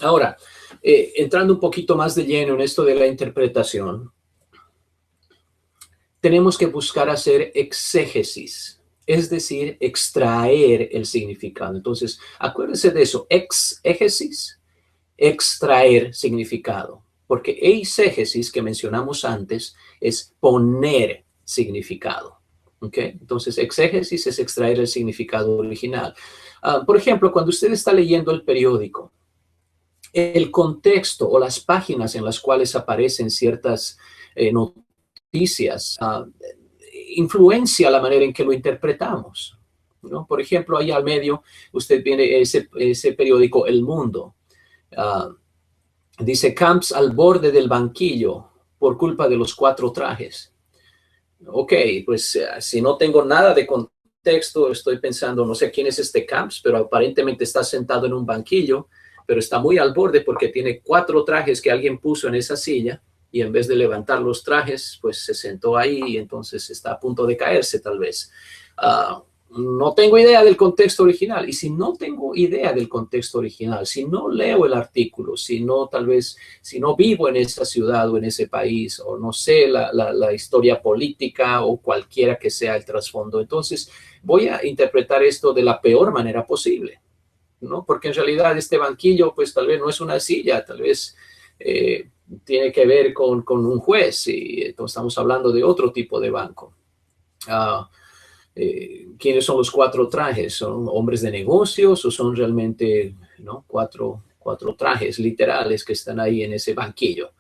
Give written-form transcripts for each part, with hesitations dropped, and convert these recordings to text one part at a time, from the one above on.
Ahora, entrando un poquito más de lleno en esto de la interpretación, tenemos que buscar hacer exégesis, es decir, extraer el significado. Entonces, acuérdense de eso, exégesis, extraer significado, porque eisegesis que mencionamos antes es poner significado. ¿Ok? Entonces, exégesis es extraer el significado original. Por ejemplo, cuando usted está leyendo el periódico, el contexto o las páginas en las cuales aparecen ciertas noticias influencia la manera en que lo interpretamos, ¿no? Por ejemplo, ahí al medio, usted viene ese periódico El Mundo. Uh, Dice Camps al borde del banquillo por culpa de los 4 trajes. Ok, pues si no tengo nada de contexto, estoy pensando, no sé quién es este Camps, pero aparentemente está sentado en un banquillo, pero está muy al borde porque tiene 4 trajes que alguien puso en esa silla y en vez de levantar los trajes, pues se sentó ahí y entonces está a punto de caerse tal vez. No tengo idea del contexto original. Y si no tengo idea del contexto original, si no leo el artículo, si no tal vez, si no vivo en esa ciudad o en ese país, o no sé la historia política o cualquiera que sea el trasfondo, entonces voy a interpretar esto de la peor manera posible, ¿no? Porque en realidad este banquillo, pues tal vez no es una silla, tal vez tiene que ver con un juez y entonces estamos hablando de otro tipo de banco. ¿Quiénes son los 4 trajes? ¿Son hombres de negocios o son realmente, ¿no? cuatro trajes literales que están ahí en ese banquillo?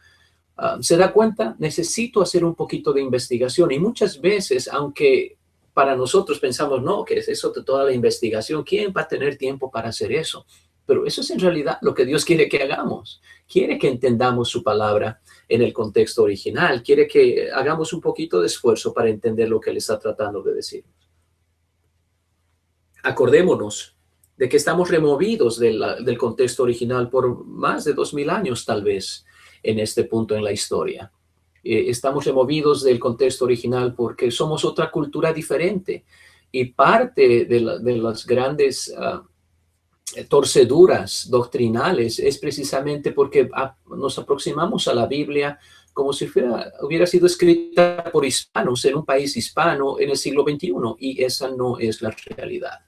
¿Se da cuenta? Necesito hacer un poquito de investigación y muchas veces, aunque para nosotros pensamos, no, ¿qué es eso de toda la investigación? ¿Quién va a tener tiempo para hacer eso? Pero eso es en realidad lo que Dios quiere que hagamos. Quiere que entendamos su palabra en el contexto original. Quiere que hagamos un poquito de esfuerzo para entender lo que Él está tratando de decir. Acordémonos de que estamos removidos del contexto original por más de 2000 años, tal vez, en este punto en la historia. Estamos removidos del contexto original porque somos otra cultura diferente. Y parte de las grandes torceduras doctrinales es precisamente porque nos aproximamos a la Biblia como si hubiera sido escrita por hispanos en un país hispano en el siglo XXI, y esa no es la realidad.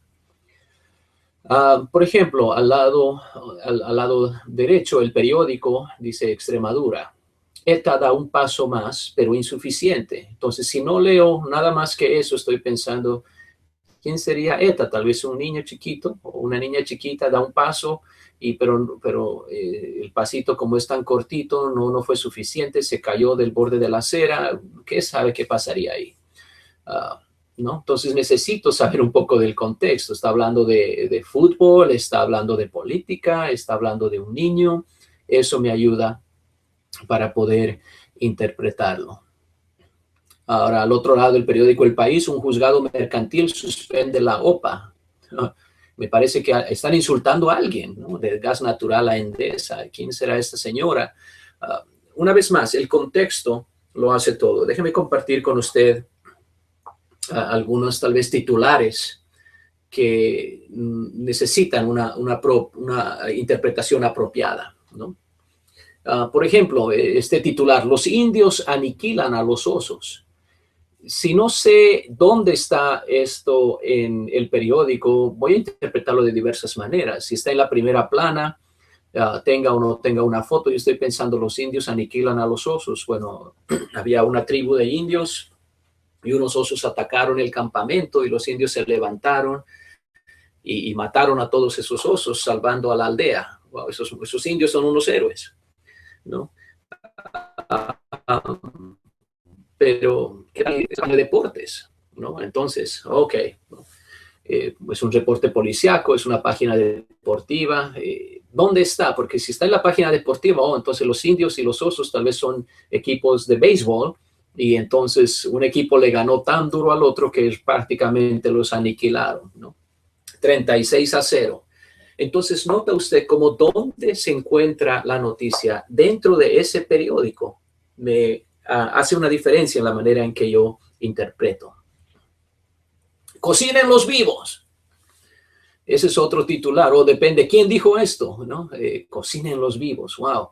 Por ejemplo, al lado derecho, el periódico dice Extremadura. ETA da un paso más, pero insuficiente. Entonces, si no leo nada más que eso, estoy pensando, ¿quién sería ETA? Tal vez un niño chiquito o una niña chiquita da un paso, pero el pasito, como es tan cortito, no fue suficiente, se cayó del borde de la acera. ¿Qué sabe qué pasaría ahí? Uh, ¿No? Entonces necesito saber un poco del contexto. Está hablando de fútbol, está hablando de política, está hablando de un niño. Eso me ayuda para poder interpretarlo. Ahora, al otro lado del periódico El País, un juzgado mercantil suspende la OPA. Me parece que están insultando a alguien, ¿no? Del gas natural a Endesa. ¿Quién será esta señora? Una vez más, el contexto lo hace todo. Déjeme compartir con usted algunos tal vez titulares que necesitan una interpretación apropiada, ¿no? Por ejemplo, este titular: los indios aniquilan a los osos. Si no sé dónde está esto en el periódico, voy a interpretarlo de diversas maneras. Si está en la primera plana, tenga o no tenga una foto, yo estoy pensando, los indios aniquilan a los osos. Bueno, había una tribu de indios y unos osos atacaron el campamento y los indios se levantaron y mataron a todos esos osos, salvando a la aldea. Wow, esos indios son unos héroes, ¿no? Pero es de deportes, ¿no? Entonces, ok, ¿no? Es un reporte policiaco, es una página deportiva. ¿Dónde está? Porque si está en la página deportiva, entonces los indios y los osos tal vez son equipos de béisbol, y entonces un equipo le ganó tan duro al otro que prácticamente los aniquilaron, ¿no? 36-0. Entonces, nota usted cómo dónde se encuentra la noticia dentro de ese periódico me hace una diferencia en la manera en que yo interpreto. Cocinen los vivos. Ese es otro titular, o depende, ¿quién dijo esto? ¿No? Cocinen los vivos, wow.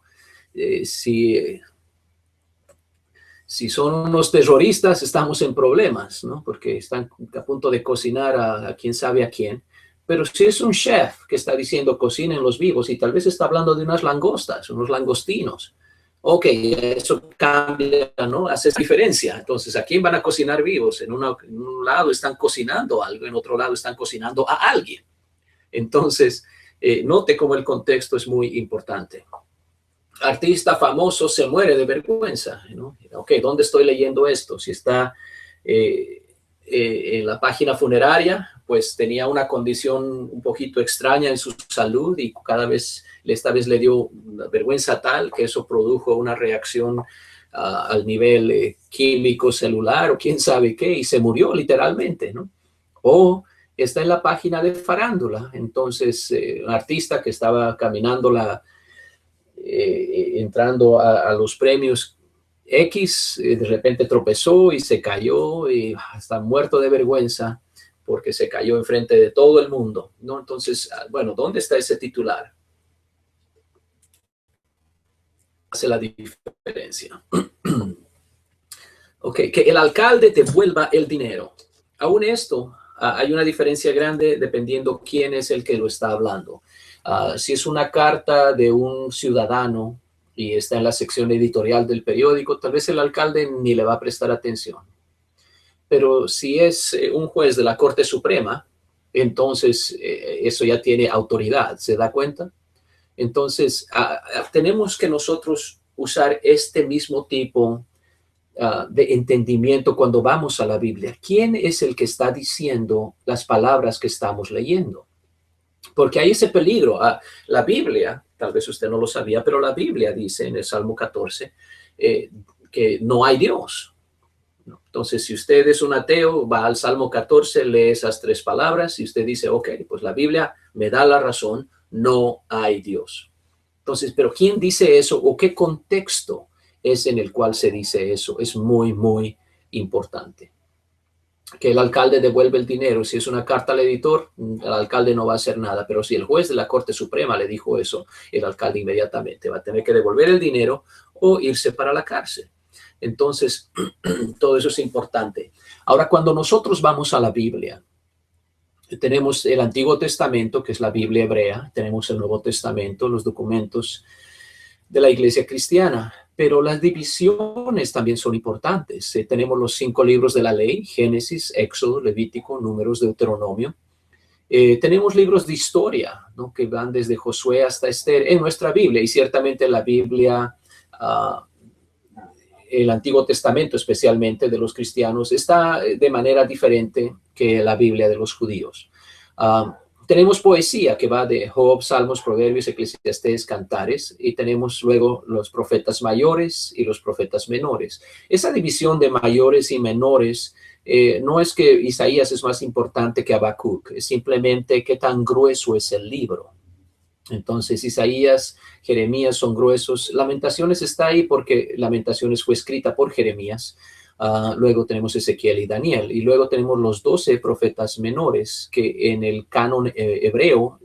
Si son unos terroristas, estamos en problemas, ¿no? Porque están a punto de cocinar a quién sabe a quién. Pero si es un chef que está diciendo cocinen los vivos y tal vez está hablando de unas langostas, unos langostinos, ok, eso cambia, ¿no? Hace diferencia. Entonces, ¿a quién van a cocinar vivos? En un lado están cocinando algo, en otro lado están cocinando a alguien. Entonces, note cómo el contexto es muy importante. Artista famoso se muere de vergüenza, ¿no? Ok, ¿dónde estoy leyendo esto? Si está en la página funeraria, pues tenía una condición un poquito extraña en su salud y esta vez le dio una vergüenza tal que eso produjo una reacción al nivel químico celular o quién sabe qué, y se murió literalmente, ¿no? O está en la página de farándula, entonces un artista que estaba caminando entrando a los premios X, de repente tropezó y se cayó y está muerto de vergüenza porque se cayó enfrente de todo el mundo, ¿no? Entonces, bueno, ¿dónde está ese titular? Hace la diferencia. Ok, que el alcalde devuelva el dinero. Aún esto, hay una diferencia grande dependiendo quién es el que lo está hablando. Si es una carta de un ciudadano y está en la sección editorial del periódico, tal vez el alcalde ni le va a prestar atención. Pero si es un juez de la Corte Suprema, entonces eso ya tiene autoridad, ¿se da cuenta? Entonces, tenemos que nosotros usar este mismo tipo de entendimiento cuando vamos a la Biblia. ¿Quién es el que está diciendo las palabras que estamos leyendo? Porque hay ese peligro. La Biblia, tal vez usted no lo sabía, pero la Biblia dice en el Salmo 14 que no hay Dios. Entonces, si usted es un ateo, va al Salmo 14, lee esas 3 palabras y usted dice, ok, pues la Biblia me da la razón, no hay Dios. Entonces, ¿pero quién dice eso o qué contexto es en el cual se dice eso? Es muy, muy importante. Que el alcalde devuelve el dinero. Si es una carta al editor, el alcalde no va a hacer nada. Pero si el juez de la Corte Suprema le dijo eso, el alcalde inmediatamente va a tener que devolver el dinero o irse para la cárcel. Entonces, todo eso es importante. Ahora, cuando nosotros vamos a la Biblia, tenemos el Antiguo Testamento, que es la Biblia hebrea, tenemos el Nuevo Testamento, los documentos de la iglesia cristiana, pero las divisiones también son importantes. Tenemos los 5 libros de la ley, Génesis, Éxodo, Levítico, Números, Deuteronomio. Tenemos libros de historia, ¿no? Que van desde Josué hasta Esther en nuestra Biblia, y ciertamente la Biblia, el Antiguo Testamento especialmente de los cristianos, está de manera diferente que la Biblia de los judíos. Tenemos poesía que va de Job, Salmos, Proverbios, Eclesiastés, Cantares, y tenemos luego los profetas mayores y los profetas menores. Esa división de mayores y menores no es que Isaías es más importante que Habacuc, es simplemente qué tan grueso es el libro. Entonces, Isaías, Jeremías son gruesos. Lamentaciones está ahí porque Lamentaciones fue escrita por Jeremías. Luego tenemos Ezequiel y Daniel. Y luego tenemos los 12 profetas menores que en el canon hebreo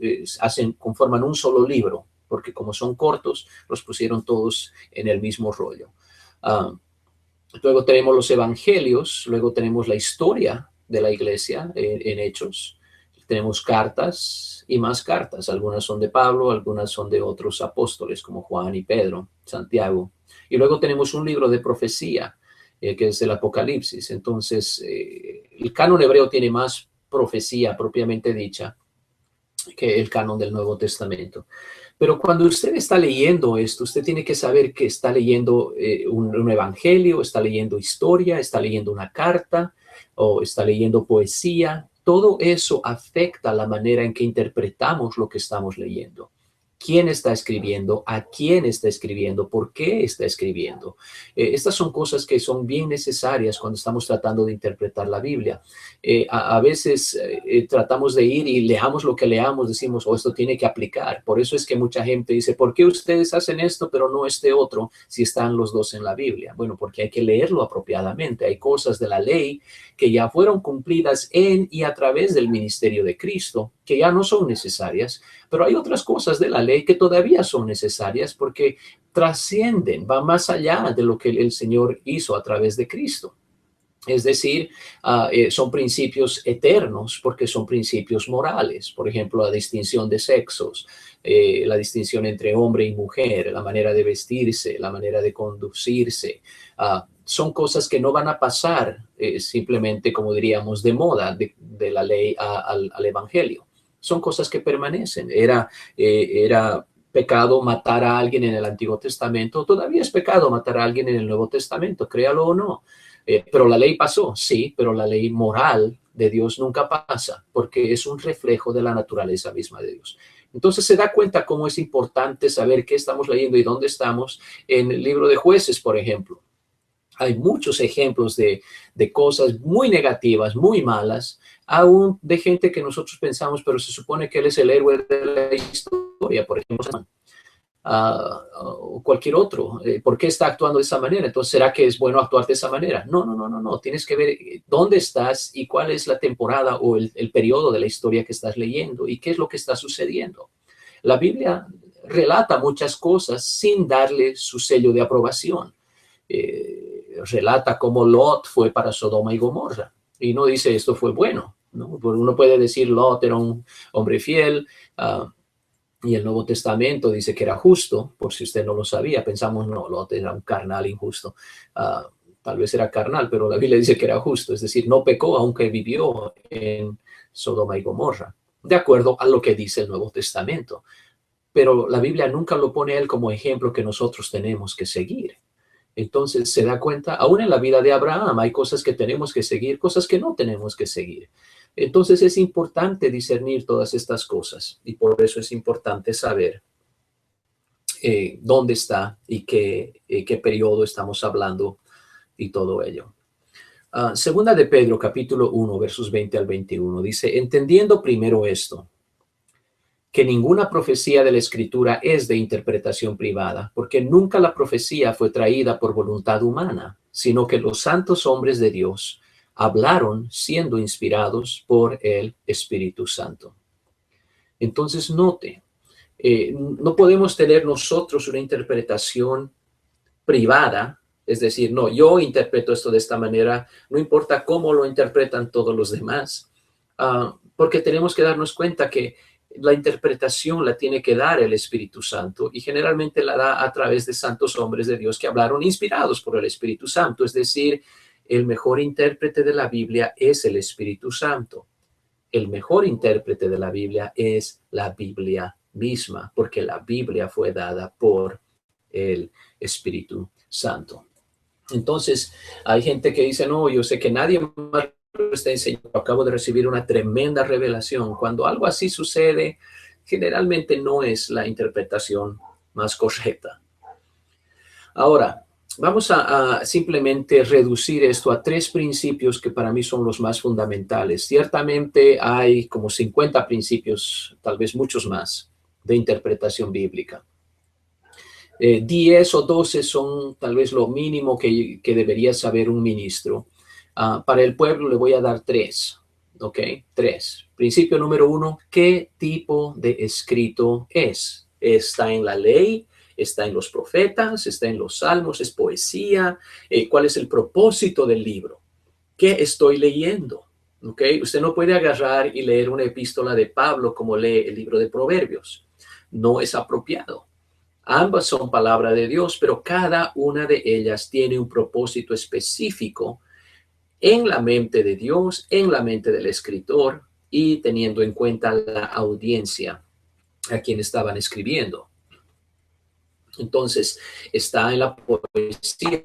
conforman un solo libro, porque como son cortos, los pusieron todos en el mismo rollo. Luego tenemos los evangelios, luego tenemos la historia de la iglesia en Hechos. Tenemos cartas y más cartas. Algunas son de Pablo, algunas son de otros apóstoles como Juan y Pedro, Santiago. Y luego tenemos un libro de profecía, que es el Apocalipsis. Entonces, el canon hebreo tiene más profecía propiamente dicha que el canon del Nuevo Testamento. Pero cuando usted está leyendo esto, usted tiene que saber que está leyendo un evangelio, está leyendo historia, está leyendo una carta o está leyendo poesía. Todo eso afecta la manera en que interpretamos lo que estamos leyendo. ¿Quién está escribiendo? ¿A quién está escribiendo? ¿Por qué está escribiendo? Estas son cosas que son bien necesarias cuando estamos tratando de interpretar la Biblia. A veces tratamos de ir y leamos lo que leamos, decimos, esto tiene que aplicar. Por eso es que mucha gente dice, ¿por qué ustedes hacen esto pero no este otro si están los dos en la Biblia? Bueno, porque hay que leerlo apropiadamente. Hay cosas de la ley que ya fueron cumplidas en y a través del ministerio de Cristo que ya no son necesarias, pero hay otras cosas de la ley que todavía son necesarias porque trascienden, van más allá de lo que el Señor hizo a través de Cristo. Es decir, son principios eternos porque son principios morales. Por ejemplo, la distinción de sexos, la distinción entre hombre y mujer, la manera de vestirse, la manera de conducirse. Son cosas que no van a pasar simplemente, como diríamos, de moda de la ley al evangelio. Son cosas que permanecen. Era pecado matar a alguien en el Antiguo Testamento. Todavía es pecado matar a alguien en el Nuevo Testamento, créalo o no. Pero la ley pasó, sí, pero la ley moral de Dios nunca pasa porque es un reflejo de la naturaleza misma de Dios. Entonces se da cuenta cómo es importante saber qué estamos leyendo y dónde estamos en el libro de Jueces, por ejemplo. Hay muchos ejemplos de cosas muy negativas, muy malas, aún de gente que nosotros pensamos, pero se supone que él es el héroe de la historia, por ejemplo, o cualquier otro. ¿Por qué está actuando de esa manera? Entonces, ¿será que es bueno actuar de esa manera? No. Tienes que ver dónde estás y cuál es la temporada o el periodo de la historia que estás leyendo y qué es lo que está sucediendo. La Biblia relata muchas cosas sin darle su sello de aprobación. Relata cómo Lot fue para Sodoma y Gomorra y no dice esto fue bueno, ¿no? Uno puede decir Lot era un hombre fiel, y el Nuevo Testamento dice que era justo, por si usted no lo sabía. Pensamos, no, Lot era un carnal injusto. Tal vez era carnal, pero la Biblia dice que era justo. Es decir, no pecó aunque vivió en Sodoma y Gomorra, de acuerdo a lo que dice el Nuevo Testamento. Pero la Biblia nunca lo pone a él como ejemplo que nosotros tenemos que seguir. Entonces se da cuenta, aún en la vida de Abraham hay cosas que tenemos que seguir, cosas que no tenemos que seguir. Entonces es importante discernir todas estas cosas y por eso es importante saber dónde está y qué periodo estamos hablando y todo ello. Segunda de Pedro, capítulo 1, versos 20 al 21, dice, entendiendo primero esto, que ninguna profecía de la Escritura es de interpretación privada, porque nunca la profecía fue traída por voluntad humana, sino que los santos hombres de Dios hablaron siendo inspirados por el Espíritu Santo. Entonces, note, no podemos tener nosotros una interpretación privada, es decir, no, yo interpreto esto de esta manera, no importa cómo lo interpretan todos los demás, porque tenemos que darnos cuenta que la interpretación la tiene que dar el Espíritu Santo y generalmente la da a través de santos hombres de Dios que hablaron inspirados por el Espíritu Santo. Es decir, el mejor intérprete de la Biblia es el Espíritu Santo. El mejor intérprete de la Biblia es la Biblia misma, porque la Biblia fue dada por el Espíritu Santo. Entonces, hay gente que dice, no, yo sé que nadie más está enseñando, acabo de recibir una tremenda revelación. Cuando algo así sucede, generalmente no es la interpretación más correcta. Ahora, vamos a simplemente reducir esto a 3 principios que para mí son los más fundamentales. Ciertamente hay como 50 principios, tal vez muchos más, de interpretación bíblica. 10 o 12 son tal vez lo mínimo que debería saber un ministro. Para el pueblo le voy a dar 3, ¿ok? 3. Principio número 1, ¿qué tipo de escrito es? ¿Está en la ley? ¿Está en los profetas? ¿Está en los salmos? ¿Es poesía? ¿Cuál es el propósito del libro? ¿Qué estoy leyendo? ¿Ok? Usted no puede agarrar y leer una epístola de Pablo como lee el libro de Proverbios. No es apropiado. Ambas son palabra de Dios, pero cada una de ellas tiene un propósito específico en la mente de Dios, en la mente del escritor y teniendo en cuenta la audiencia a quien estaban escribiendo. Entonces, está en la poesía,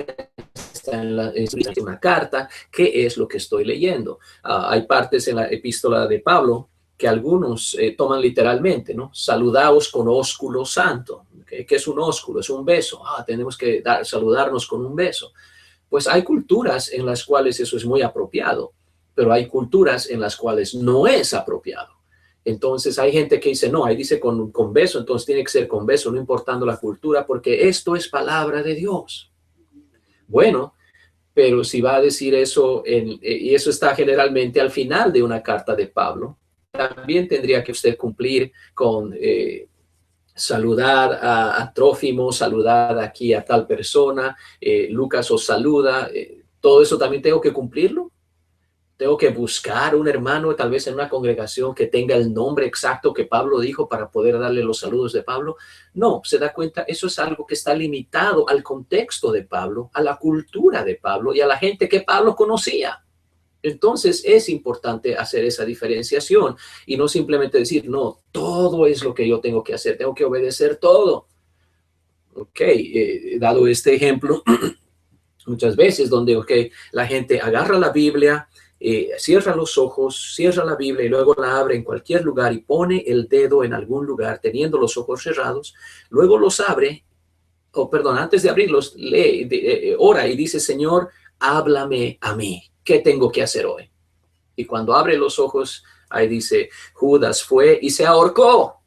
está en una carta, ¿qué es lo que estoy leyendo? Hay partes en la epístola de Pablo que algunos toman literalmente, ¿no? Saludaos con ósculo santo. ¿Qué es un ósculo? Es un beso. Tenemos que saludarnos con un beso. Pues hay culturas en las cuales eso es muy apropiado, pero hay culturas en las cuales no es apropiado. Entonces hay gente que dice, no, ahí dice con beso, entonces tiene que ser con beso, no importando la cultura, porque esto es palabra de Dios. Bueno, pero si va a decir eso, y eso está generalmente al final de una carta de Pablo, también tendría que usted cumplir con saludar a Trófimo, saludar aquí a tal persona, Lucas os saluda, todo eso también tengo que cumplirlo. Tengo que buscar un hermano, tal vez en una congregación que tenga el nombre exacto que Pablo dijo para poder darle los saludos de Pablo. No, se da cuenta, eso es algo que está limitado al contexto de Pablo, a la cultura de Pablo y a la gente que Pablo conocía. Entonces es importante hacer esa diferenciación y no simplemente decir, no, todo es lo que yo tengo que hacer, tengo que obedecer todo. Ok, dado este ejemplo, muchas veces donde, la gente agarra la Biblia, cierra los ojos, cierra la Biblia y luego la abre en cualquier lugar y pone el dedo en algún lugar teniendo los ojos cerrados, luego los abre, antes de abrirlos, lee, ora y dice, Señor, háblame a mí, ¿qué tengo que hacer hoy? Y cuando abre los ojos, ahí dice, Judas fue y se ahorcó.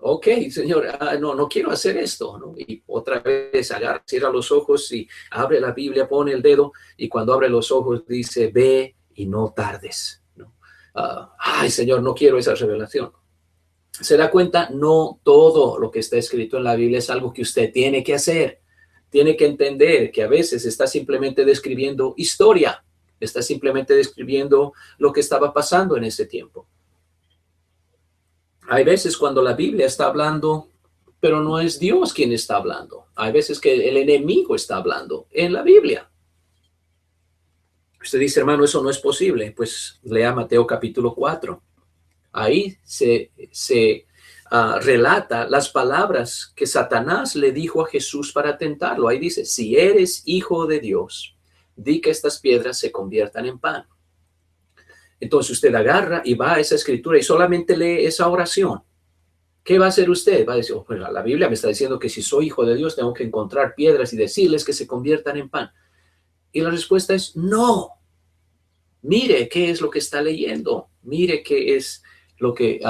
Ok, Señor, no quiero hacer esto, ¿no? Y otra vez agarra, cierra los ojos y abre la Biblia, pone el dedo y cuando abre los ojos dice, ve y no tardes, ¿no? Ay, Señor, no quiero esa revelación. ¿Se da cuenta? No todo lo que está escrito en la Biblia es algo que usted tiene que hacer. Tiene que entender que a veces está simplemente describiendo historia, está simplemente describiendo lo que estaba pasando en ese tiempo. Hay veces cuando la Biblia está hablando, pero no es Dios quien está hablando. Hay veces que el enemigo está hablando en la Biblia. Usted dice, hermano, eso no es posible. Pues lea Mateo capítulo 4. Ahí se relata las palabras que Satanás le dijo a Jesús para tentarlo. Ahí dice, si eres hijo de Dios, di que estas piedras se conviertan en pan. Entonces usted agarra y va a esa escritura y solamente lee esa oración. ¿Qué va a hacer usted? Va a decir, pues la Biblia me está diciendo que si soy hijo de Dios tengo que encontrar piedras y decirles que se conviertan en pan. Y la respuesta es no. Mire qué es lo que está leyendo. Mire qué es lo que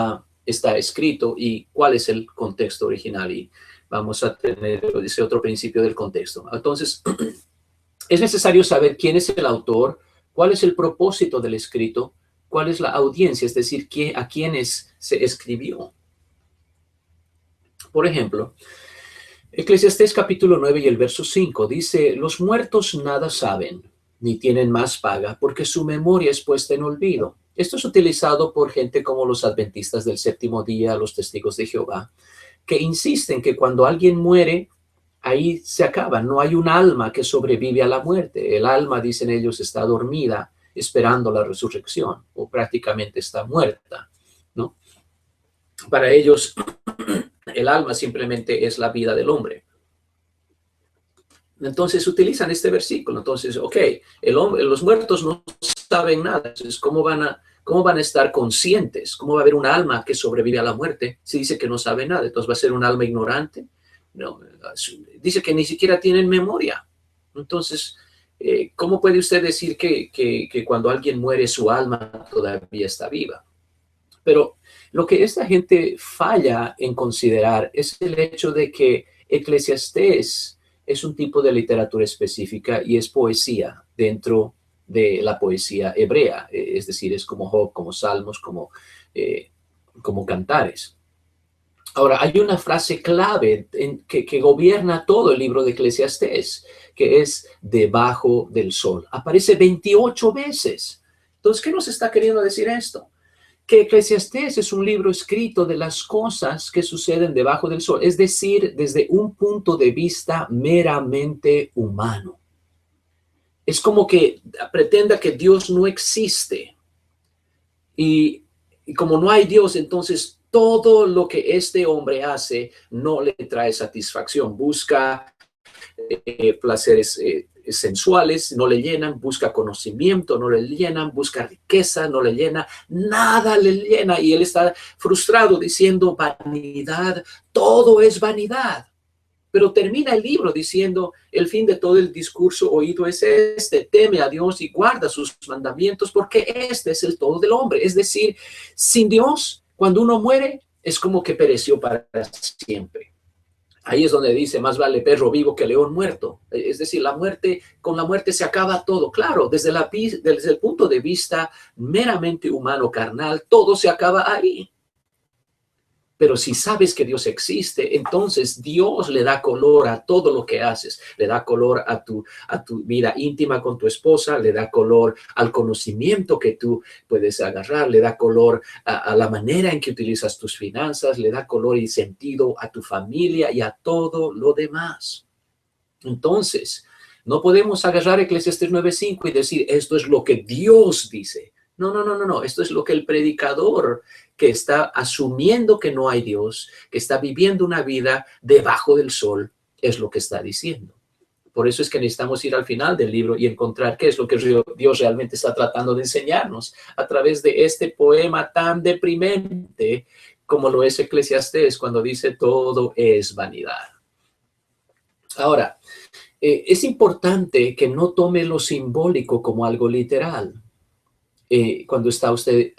está escrito y cuál es el contexto original. Y vamos a tener ese otro principio del contexto. Entonces, es necesario saber quién es el autor, cuál es el propósito del escrito, cuál es la audiencia, es decir, a quiénes se escribió. Por ejemplo, Eclesiastés capítulo 9 y el verso 5 dice, los muertos nada saben, ni tienen más paga, porque su memoria es puesta en olvido. Esto es utilizado por gente como los adventistas del séptimo día, los testigos de Jehová, que insisten que cuando alguien muere, ahí se acaba. No hay un alma que sobrevive a la muerte. El alma, dicen ellos, está dormida esperando la resurrección o prácticamente está muerta, ¿no? Para ellos, el alma simplemente es la vida del hombre. Entonces utilizan este versículo. Entonces, los muertos no saben nada. Entonces, ¿cómo van a estar conscientes? ¿Cómo va a haber un alma que sobrevive a la muerte si dice que no sabe nada? Entonces, ¿va a ser un alma ignorante? No, dice que ni siquiera tienen memoria. Entonces, ¿cómo puede usted decir que cuando alguien muere su alma todavía está viva? Pero lo que esta gente falla en considerar es el hecho de que Eclesiastés es un tipo de literatura específica y es poesía dentro de la poesía hebrea. Es decir, es como Job, como Salmos, como Cantares. Ahora, hay una frase clave que gobierna todo el libro de Eclesiastés, que es debajo del sol. Aparece 28 veces. Entonces, ¿qué nos está queriendo decir esto? Que Eclesiastés es un libro escrito de las cosas que suceden debajo del sol, es decir, desde un punto de vista meramente humano. Es como que pretenda que Dios no existe. Y como no hay Dios, entonces todo lo que este hombre hace no le trae satisfacción. Busca placeres sensuales, no le llenan, busca conocimiento, no le llenan, busca riqueza, no le llena, nada le llena y él está frustrado diciendo vanidad, todo es vanidad. Pero termina el libro diciendo, el fin de todo el discurso oído es este, teme a Dios y guarda sus mandamientos porque este es el todo del hombre. Es decir, sin Dios, cuando uno muere, es como que pereció para siempre. Ahí es donde dice, más vale perro vivo que león muerto. Es decir, con la muerte se acaba todo. Claro, desde el punto de vista meramente humano, carnal, todo se acaba ahí. Pero si sabes que Dios existe, entonces Dios le da color a todo lo que haces. Le da color a tu vida íntima con tu esposa, le da color al conocimiento que tú puedes agarrar, le da color a la manera en que utilizas tus finanzas, le da color y sentido a tu familia y a todo lo demás. Entonces, no podemos agarrar Eclesiastés 9:5 y decir, esto es lo que Dios dice. No. Esto es lo que el predicador que está asumiendo que no hay Dios, que está viviendo una vida debajo del sol, es lo que está diciendo. Por eso es que necesitamos ir al final del libro y encontrar qué es lo que Dios realmente está tratando de enseñarnos a través de este poema tan deprimente como lo es Eclesiastés cuando dice todo es vanidad. Ahora, es importante que no tome lo simbólico como algo literal. Cuando está usted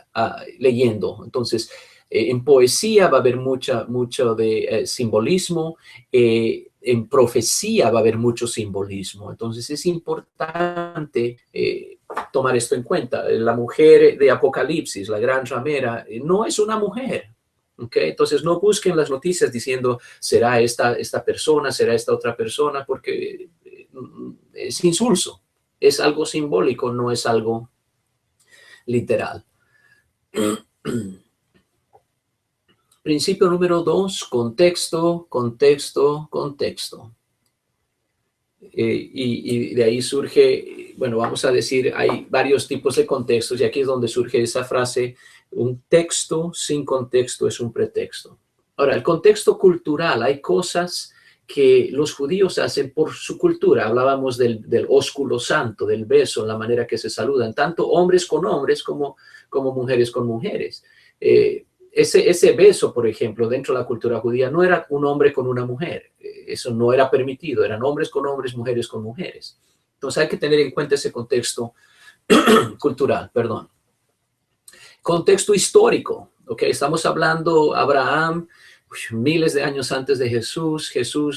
leyendo. Entonces, en poesía va a haber mucho de simbolismo, en profecía va a haber mucho simbolismo. Entonces, es importante tomar esto en cuenta. La mujer de Apocalipsis, la gran ramera, no es una mujer. ¿Okay? Entonces, no busquen las noticias diciendo, será esta persona, será esta otra persona, porque es insulso. Es algo simbólico, no es algo literal. Principio número 2, contexto. Y de ahí surge, bueno, vamos a decir, hay varios tipos de contextos y aquí es donde surge esa frase, un texto sin contexto es un pretexto. Ahora, el contexto cultural, hay cosas que los judíos hacen por su cultura. Hablábamos del ósculo santo, del beso, la manera que se saludan, tanto hombres con hombres como mujeres con mujeres. Ese beso, por ejemplo, dentro de la cultura judía, no era un hombre con una mujer. Eso no era permitido. Eran hombres con hombres, mujeres con mujeres. Entonces hay que tener en cuenta ese contexto cultural, perdón. Contexto histórico, ¿ok? Estamos hablando Abraham, miles de años antes de Jesús,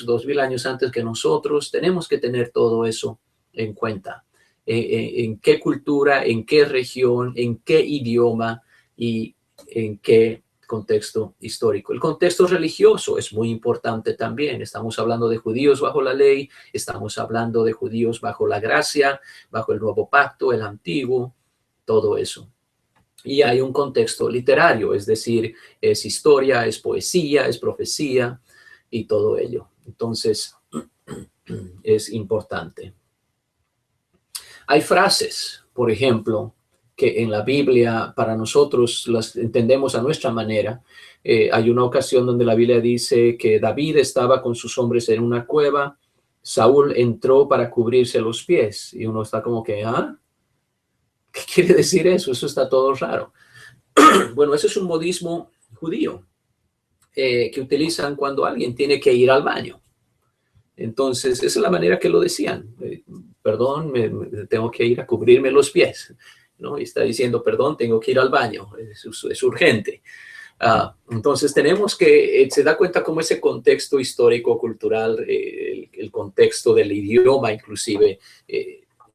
2000 años antes que nosotros. Tenemos que tener todo eso en cuenta. En qué cultura, en qué región, en qué idioma y en qué contexto histórico. El contexto religioso es muy importante también. Estamos hablando de judíos bajo la ley, estamos hablando de judíos bajo la gracia, bajo el nuevo pacto, el antiguo, todo eso. Y hay un contexto literario, es decir, es historia, es poesía, es profecía y todo ello. Entonces, es importante. Hay frases, por ejemplo, que en la Biblia para nosotros las entendemos a nuestra manera. Hay una ocasión donde la Biblia dice que David estaba con sus hombres en una cueva, Saúl entró para cubrirse los pies y uno está como que, ¿ah? ¿Qué quiere decir eso? Eso está todo raro. Bueno, eso es un modismo judío que utilizan cuando alguien tiene que ir al baño. Entonces, esa es la manera que lo decían. Perdón, tengo que ir a cubrirme los pies, ¿no? Y está diciendo, perdón, tengo que ir al baño, es urgente. Entonces, tenemos que, se da cuenta cómo ese contexto histórico, cultural, el contexto del idioma inclusive,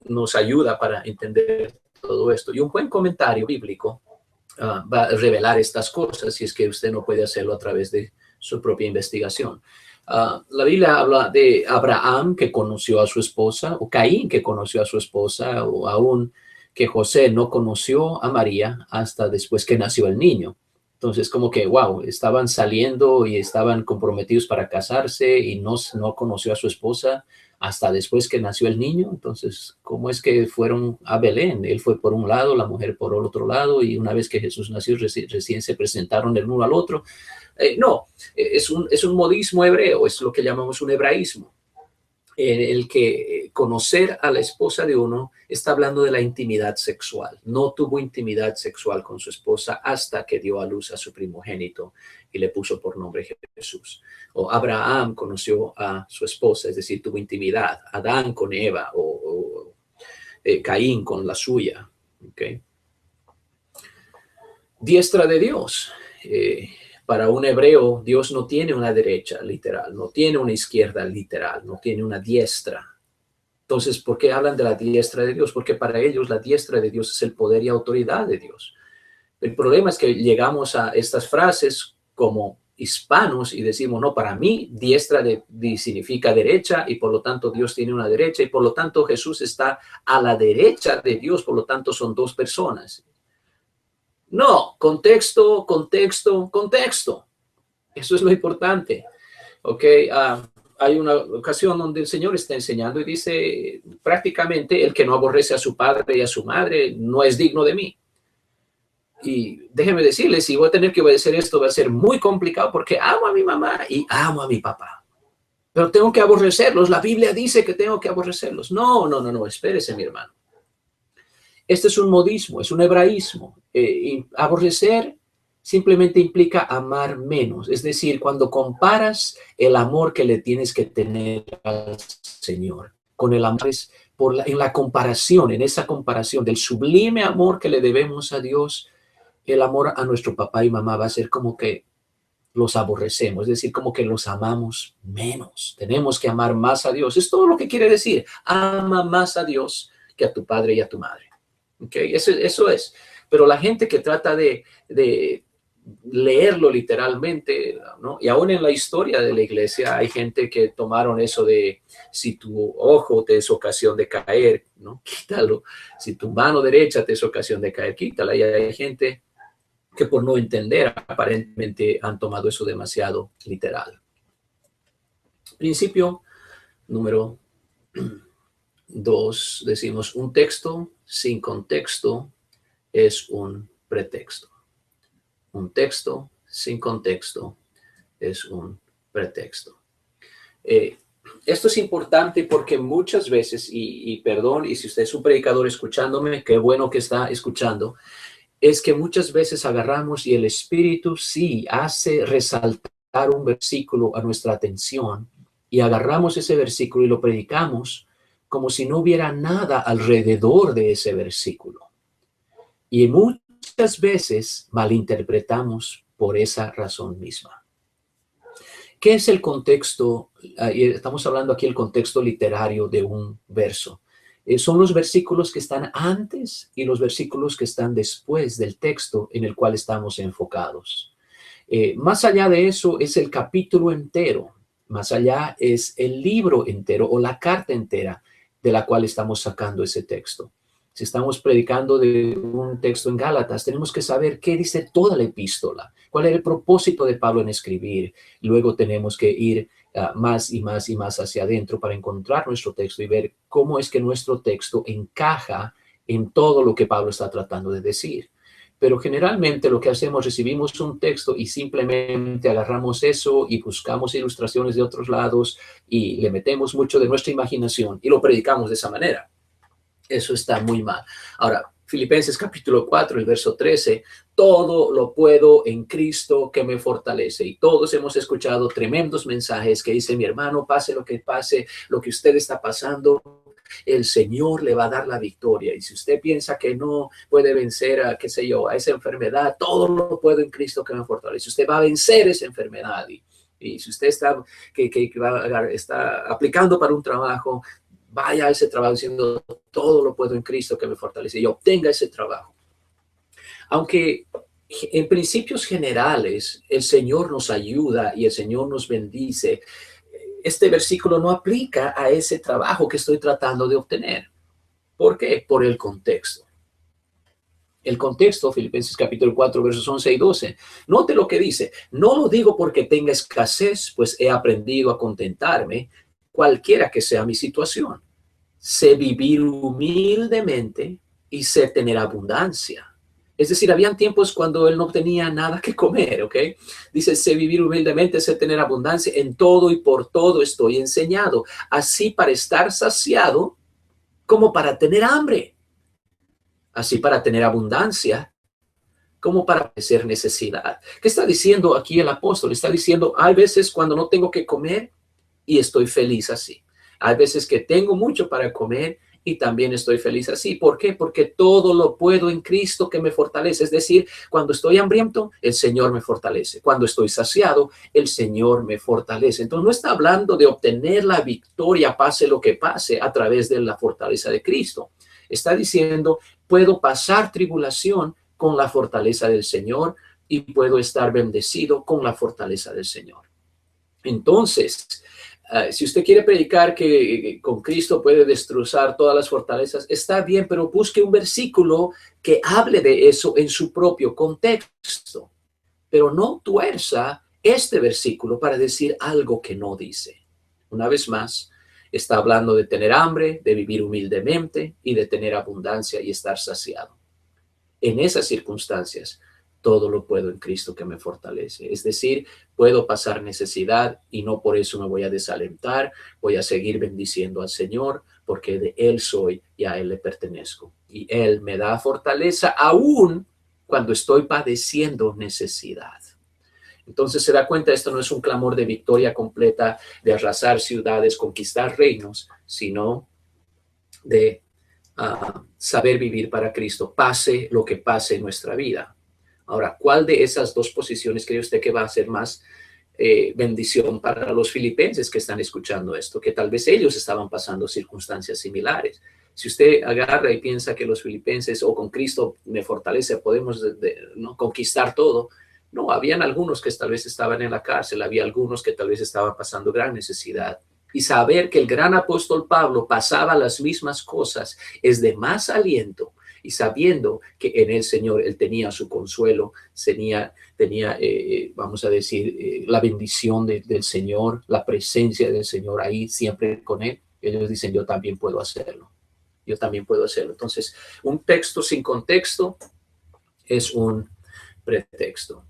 nos ayuda para entender todo esto. Y un buen comentario bíblico va a revelar estas cosas si es que usted no puede hacerlo a través de su propia investigación. La Biblia habla de Abraham que conoció a su esposa, o Caín que conoció a su esposa, o aún que José no conoció a María hasta después que nació el niño. Entonces, como que, wow, estaban saliendo y estaban comprometidos para casarse y no conoció a su esposa hasta después que nació el niño. Entonces, ¿cómo es que fueron a Belén? Él fue por un lado, la mujer por el otro lado, y una vez que Jesús nació, recién se presentaron el uno al otro. No, es un modismo hebreo, es lo que llamamos un hebraísmo, en el que conocer a la esposa de uno está hablando de la intimidad sexual. No tuvo intimidad sexual con su esposa hasta que dio a luz a su primogénito y le puso por nombre Jesús. O Abraham conoció a su esposa, es decir, tuvo intimidad. Adán con Eva o Caín con la suya. ¿Okay? Diestra de Dios. Para un hebreo, Dios no tiene una derecha literal, no tiene una izquierda literal, no tiene una diestra. Entonces, ¿por qué hablan de la diestra de Dios? Porque para ellos la diestra de Dios es el poder y autoridad de Dios. El problema es que llegamos a estas frases como hispanos y decimos, no, para mí diestra significa derecha y por lo tanto Dios tiene una derecha y por lo tanto Jesús está a la derecha de Dios, por lo tanto son dos personas. No, contexto, contexto, contexto. Eso es lo importante. Ok, hay una ocasión donde el Señor está enseñando y dice prácticamente el que no aborrece a su padre y a su madre no es digno de mí. Y déjeme decirles, si voy a tener que obedecer esto va a ser muy complicado porque amo a mi mamá y amo a mi papá. Pero tengo que aborrecerlos. La Biblia dice que tengo que aborrecerlos. No, no, no, no, espérese, mi hermano. Este es un modismo, es un hebraísmo. Y aborrecer simplemente implica amar menos. Es decir, cuando comparas el amor que le tienes que tener al Señor con el amor en la comparación, en esa comparación del sublime amor que le debemos a Dios, el amor a nuestro papá y mamá va a ser como que los aborrecemos, es decir, como que los amamos menos. Tenemos que amar más a Dios. Es todo lo que quiere decir. Ama más a Dios que a tu padre y a tu madre. ¿Okay? Eso es. Pero la gente que trata de leerlo literalmente, ¿no? Y aún en la historia de la iglesia hay gente que tomaron eso de si tu ojo te es ocasión de caer, ¿no? Quítalo. Si tu mano derecha te es ocasión de caer, quítala. Y hay gente que por no entender aparentemente han tomado eso demasiado literal. Principio número 2, decimos, un texto sin contexto es un pretexto. Un texto sin contexto es un pretexto. Esto es importante porque muchas veces, y perdón, y si usted es un predicador escuchándome, qué bueno que está escuchando, es que muchas veces agarramos y el Espíritu sí hace resaltar un versículo a nuestra atención y agarramos ese versículo y lo predicamos como si no hubiera nada alrededor de ese versículo. Y muchas veces malinterpretamos por esa razón misma. ¿Qué es el contexto? Estamos hablando aquí del contexto literario de un verso. Son los versículos que están antes y los versículos que están después del texto en el cual estamos enfocados. Más allá de eso es el capítulo entero. Más allá es el libro entero o la carta entera de la cual estamos sacando ese texto. Si estamos predicando de un texto en Gálatas, tenemos que saber qué dice toda la epístola, cuál era el propósito de Pablo en escribir. Luego tenemos que ir más y más y más hacia adentro para encontrar nuestro texto y ver cómo es que nuestro texto encaja en todo lo que Pablo está tratando de decir. Pero generalmente lo que hacemos, recibimos un texto y simplemente agarramos eso y buscamos ilustraciones de otros lados y le metemos mucho de nuestra imaginación y lo predicamos de esa manera. Eso está muy mal. Ahora, Filipenses capítulo 4, el verso 13, todo lo puedo en Cristo que me fortalece. Y todos hemos escuchado tremendos mensajes que dice, mi hermano, pase, lo que usted está pasando, el Señor le va a dar la victoria. Y si usted piensa que no puede vencer a, qué sé yo, a esa enfermedad, todo lo puedo en Cristo que me fortalece. Usted va a vencer esa enfermedad. Y si usted está aplicando para un trabajo, vaya a ese trabajo diciendo, todo lo puedo en Cristo que me fortalece y obtenga ese trabajo. Aunque en principios generales el Señor nos ayuda y el Señor nos bendice, este versículo no aplica a ese trabajo que estoy tratando de obtener. ¿Por qué? Por el contexto. El contexto, Filipenses capítulo 4, versos 11 y 12. Note lo que dice, no lo digo porque tenga escasez, pues he aprendido a contentarme, cualquiera que sea mi situación. Sé vivir humildemente y sé tener abundancia. Es decir, habían tiempos cuando él no tenía nada que comer, ¿ok? Dice, sé vivir humildemente, sé tener abundancia, en todo y por todo estoy enseñado, así para estar saciado como para tener hambre, así para tener abundancia como para padecer necesidad. ¿Qué está diciendo aquí el apóstol? Está diciendo, hay veces cuando no tengo que comer y estoy feliz así. Hay veces que tengo mucho para comer y también estoy feliz así. ¿Por qué? Porque todo lo puedo en Cristo que me fortalece. Es decir, cuando estoy hambriento, el Señor me fortalece. Cuando estoy saciado, el Señor me fortalece. Entonces no está hablando de obtener la victoria, pase lo que pase, a través de la fortaleza de Cristo. Está diciendo, puedo pasar tribulación con la fortaleza del Señor y puedo estar bendecido con la fortaleza del Señor. Entonces, si usted quiere predicar que con Cristo puede destrozar todas las fortalezas, está bien, pero busque un versículo que hable de eso en su propio contexto. Pero no tuerza este versículo para decir algo que no dice. Una vez más, está hablando de tener hambre, de vivir humildemente y de tener abundancia y estar saciado. En esas circunstancias, todo lo puedo en Cristo que me fortalece. Es decir, puedo pasar necesidad y no por eso me voy a desalentar. Voy a seguir bendiciendo al Señor porque de Él soy y a Él le pertenezco. Y Él me da fortaleza aún cuando estoy padeciendo necesidad. Entonces se da cuenta, esto no es un clamor de victoria completa, de arrasar ciudades, conquistar reinos, sino de saber vivir para Cristo, pase lo que pase en nuestra vida. Ahora, ¿cuál de esas dos posiciones cree usted que va a ser más bendición para los filipenses que están escuchando esto? Que tal vez ellos estaban pasando circunstancias similares. Si usted agarra y piensa que los filipenses o con Cristo me fortalece, podemos ¿no? conquistar todo. No, habían algunos que tal vez estaban en la cárcel, había algunos que tal vez estaban pasando gran necesidad. Y saber que el gran apóstol Pablo pasaba las mismas cosas es de más aliento. Y sabiendo que en el Señor él tenía su consuelo, tenía vamos a decir, la bendición del Señor, la presencia del Señor ahí siempre con él, ellos dicen, yo también puedo hacerlo. Yo también puedo hacerlo. Entonces, un texto sin contexto es un pretexto.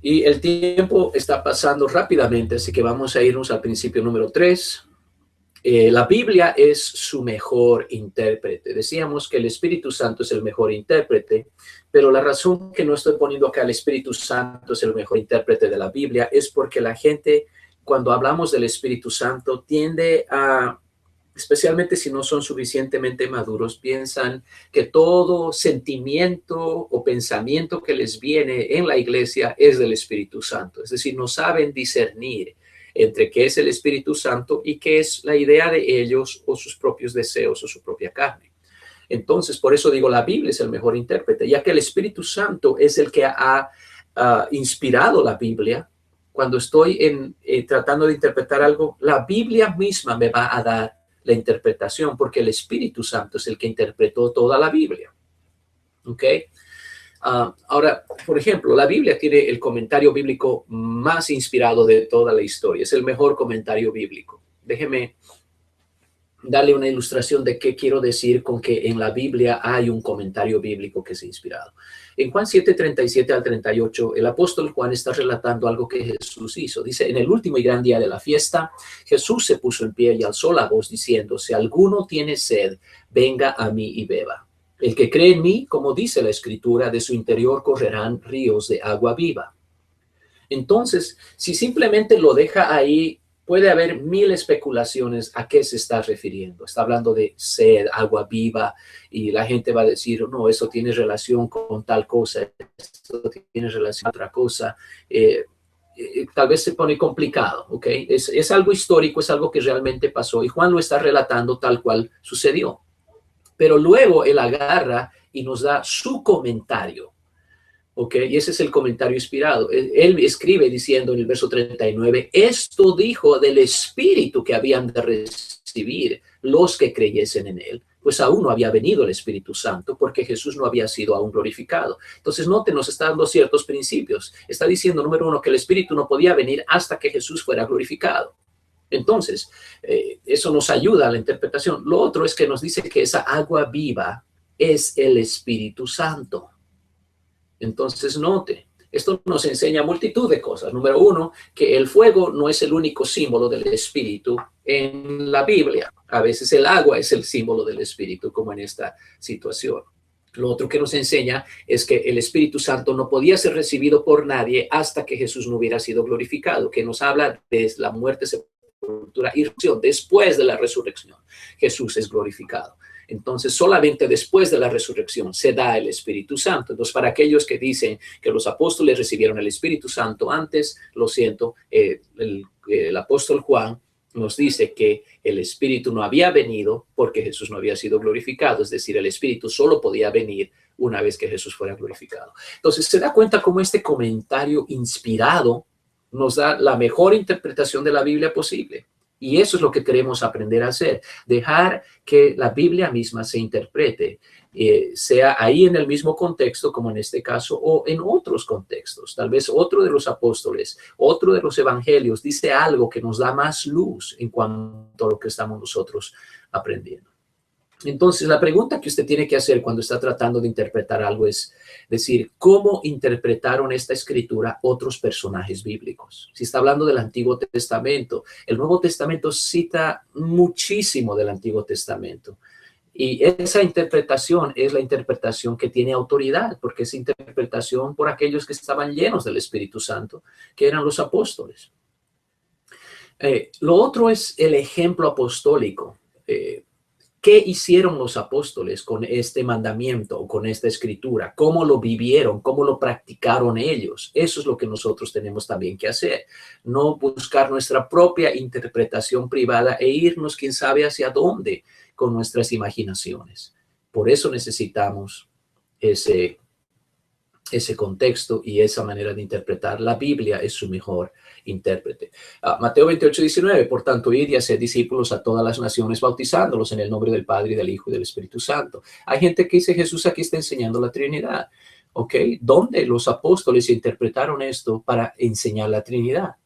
Y el tiempo está pasando rápidamente, así que vamos a irnos al principio número 3. La Biblia es su mejor intérprete. Decíamos que el Espíritu Santo es el mejor intérprete, pero la razón que no estoy poniendo acá el Espíritu Santo es el mejor intérprete de la Biblia es porque la gente, cuando hablamos del Espíritu Santo, tiende a, especialmente si no son suficientemente maduros, piensan que todo sentimiento o pensamiento que les viene en la iglesia es del Espíritu Santo. Es decir, no saben discernir entre qué es el Espíritu Santo y qué es la idea de ellos o sus propios deseos o su propia carne. Entonces, por eso digo, la Biblia es el mejor intérprete, ya que el Espíritu Santo es el que ha inspirado la Biblia. Cuando estoy tratando de interpretar algo, la Biblia misma me va a dar la interpretación, porque el Espíritu Santo es el que interpretó toda la Biblia. ¿Ok? Ahora, por ejemplo, la Biblia tiene el comentario bíblico más inspirado de toda la historia. Es el mejor comentario bíblico. Déjeme darle una ilustración de qué quiero decir con que en la Biblia hay un comentario bíblico que es inspirado. En Juan 7:37 al 38, el apóstol Juan está relatando algo que Jesús hizo. Dice, en el último y gran día de la fiesta, Jesús se puso en pie y alzó la voz diciendo, si alguno tiene sed, venga a mí y beba. El que cree en mí, como dice la Escritura, de su interior correrán ríos de agua viva. Entonces, si simplemente lo deja ahí, puede haber mil especulaciones a qué se está refiriendo. Está hablando de sed, agua viva, y la gente va a decir, no, eso tiene relación con tal cosa, eso tiene relación con otra cosa. Tal vez se pone complicado, ¿ok? Es algo histórico, es algo que realmente pasó, y Juan lo está relatando tal cual sucedió. Pero luego él agarra y nos da su comentario. ¿Ok? Y ese es el comentario inspirado. Él escribe diciendo en el verso 39, esto dijo del Espíritu que habían de recibir los que creyesen en él, pues aún no había venido el Espíritu Santo porque Jesús no había sido aún glorificado. Entonces, noten, nos está dando ciertos principios. Está diciendo, número uno, que el Espíritu no podía venir hasta que Jesús fuera glorificado. Entonces, eso nos ayuda a la interpretación. Lo otro es que nos dice que esa agua viva es el Espíritu Santo. Entonces, note, esto nos enseña multitud de cosas. Número uno, que el fuego no es el único símbolo del Espíritu en la Biblia. A veces el agua es el símbolo del Espíritu, como en esta situación. Lo otro que nos enseña es que el Espíritu Santo no podía ser recibido por nadie hasta que Jesús no hubiera sido glorificado, que nos habla de la muerte, sepultura y resurrección. Después de la resurrección, Jesús es glorificado. Entonces, solamente después de la resurrección se da el Espíritu Santo. Entonces, para aquellos que dicen que los apóstoles recibieron el Espíritu Santo antes, lo siento, el apóstol Juan nos dice que el Espíritu no había venido porque Jesús no había sido glorificado. Es decir, el Espíritu solo podía venir una vez que Jesús fuera glorificado. Entonces, se da cuenta cómo este comentario inspirado nos da la mejor interpretación de la Biblia posible. Y eso es lo que queremos aprender a hacer, dejar que la Biblia misma se interprete, sea ahí en el mismo contexto, como en este caso, o en otros contextos. Tal vez otro de los apóstoles, otro de los evangelios dice algo que nos da más luz en cuanto a lo que estamos nosotros aprendiendo. Entonces, la pregunta que usted tiene que hacer cuando está tratando de interpretar algo es decir, ¿cómo interpretaron esta escritura otros personajes bíblicos? Si está hablando del Antiguo Testamento, el Nuevo Testamento cita muchísimo del Antiguo Testamento. Y esa interpretación es la interpretación que tiene autoridad, porque es interpretación por aquellos que estaban llenos del Espíritu Santo, que eran los apóstoles. Lo otro es el ejemplo apostólico. ¿Qué hicieron los apóstoles con este mandamiento o con esta escritura? ¿Cómo lo vivieron? ¿Cómo lo practicaron ellos? Eso es lo que nosotros tenemos también que hacer. No buscar nuestra propia interpretación privada e irnos quién sabe hacia dónde con nuestras imaginaciones. Por eso necesitamos ese contexto y esa manera de interpretar. La Biblia es su mejor intérprete. Mateo 28:19, por tanto, id y haced discípulos a todas las naciones, bautizándolos en el nombre del Padre y del Hijo y del Espíritu Santo. Hay gente que dice, Jesús aquí está enseñando la Trinidad. ¿Ok? ¿Dónde los apóstoles interpretaron esto para enseñar la Trinidad?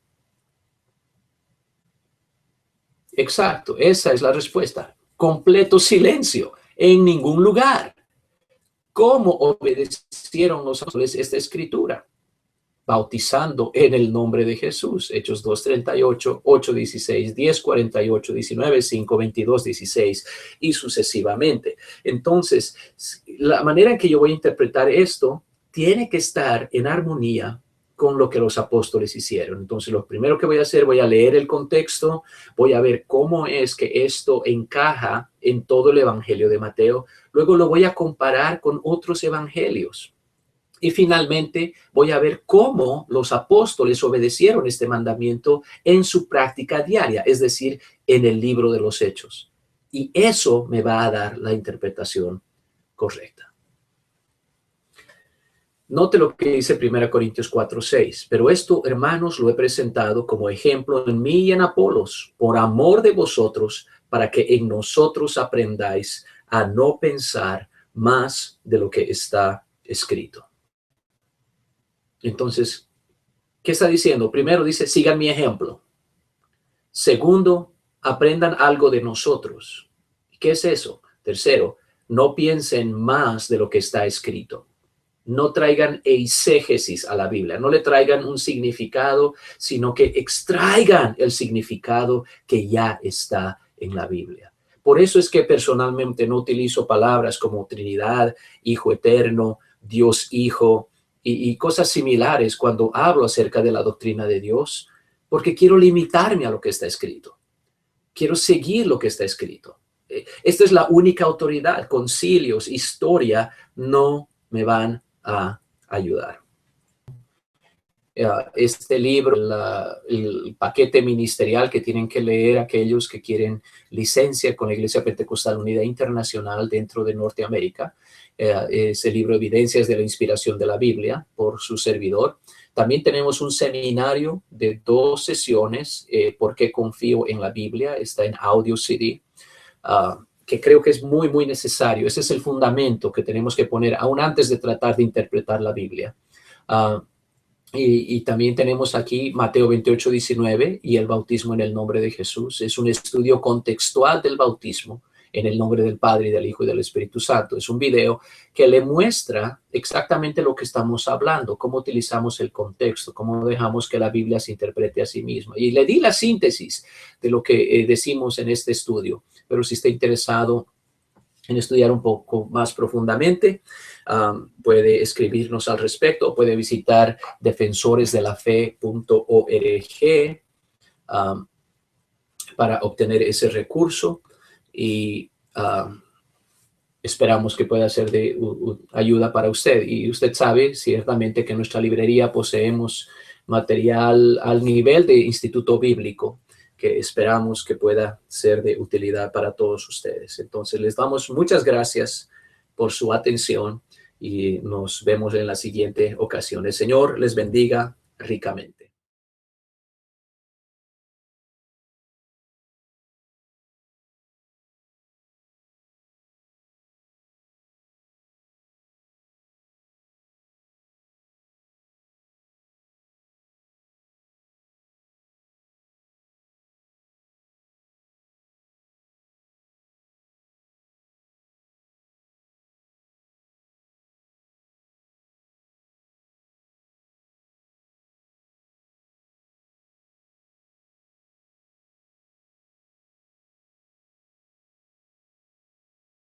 Exacto, esa es la respuesta. Completo silencio, en ningún lugar. ¿Cómo obedecieron los apóstoles esta escritura? Bautizando en el nombre de Jesús. Hechos 2:38, 8:16, 10:48, 19:5, 22:16 y sucesivamente. Entonces, la manera en que yo voy a interpretar esto tiene que estar en armonía con lo que los apóstoles hicieron. Entonces, lo primero que voy a hacer, voy a leer el contexto, voy a ver cómo es que esto encaja en todo el evangelio de Mateo. Luego lo voy a comparar con otros evangelios. Y finalmente voy a ver cómo los apóstoles obedecieron este mandamiento en su práctica diaria, es decir, en el libro de los Hechos. Y eso me va a dar la interpretación correcta. Note lo que dice 1 Corintios 4:6. Pero esto, hermanos, lo he presentado como ejemplo en mí y en Apolos, por amor de vosotros, para que en nosotros aprendáis a no pensar más de lo que está escrito. Entonces, ¿qué está diciendo? Primero dice, sigan mi ejemplo. Segundo, aprendan algo de nosotros. ¿Qué es eso? Tercero, no piensen más de lo que está escrito. No traigan eisegesis a la Biblia, no le traigan un significado, sino que extraigan el significado que ya está en la Biblia. Por eso es que personalmente no utilizo palabras como Trinidad, Hijo Eterno, Dios Hijo y cosas similares cuando hablo acerca de la doctrina de Dios, porque quiero limitarme a lo que está escrito. Quiero seguir lo que está escrito. Esta es la única autoridad. Concilios, historia, no me van a ayudar. Este libro, el paquete ministerial que tienen que leer aquellos que quieren licencia con la Iglesia Pentecostal Unida Internacional dentro de Norteamérica, es el libro Evidencias de la Inspiración de la Biblia por su servidor. También tenemos un seminario de 2 sesiones, ¿Por qué confío en la Biblia? Está en audio CD. Que creo que es muy, muy necesario. Ese es el fundamento que tenemos que poner aún antes de tratar de interpretar la Biblia. Y también tenemos aquí Mateo 28:19 y el bautismo en el nombre de Jesús. Es un estudio contextual del bautismo en el nombre del Padre, y del Hijo y del Espíritu Santo. Es un video que le muestra exactamente lo que estamos hablando, cómo utilizamos el contexto, cómo dejamos que la Biblia se interprete a sí misma. Y le di la síntesis de lo que decimos en este estudio. Pero si está interesado en estudiar un poco más profundamente, puede escribirnos al respecto, puede visitar defensoresdelafe.org. para obtener ese recurso y esperamos que pueda ser de ayuda para usted. Y usted sabe ciertamente que en nuestra librería poseemos material al nivel de Instituto Bíblico que esperamos que pueda ser de utilidad para todos ustedes. Entonces, les damos muchas gracias por su atención y nos vemos en la siguiente ocasión. El Señor les bendiga ricamente.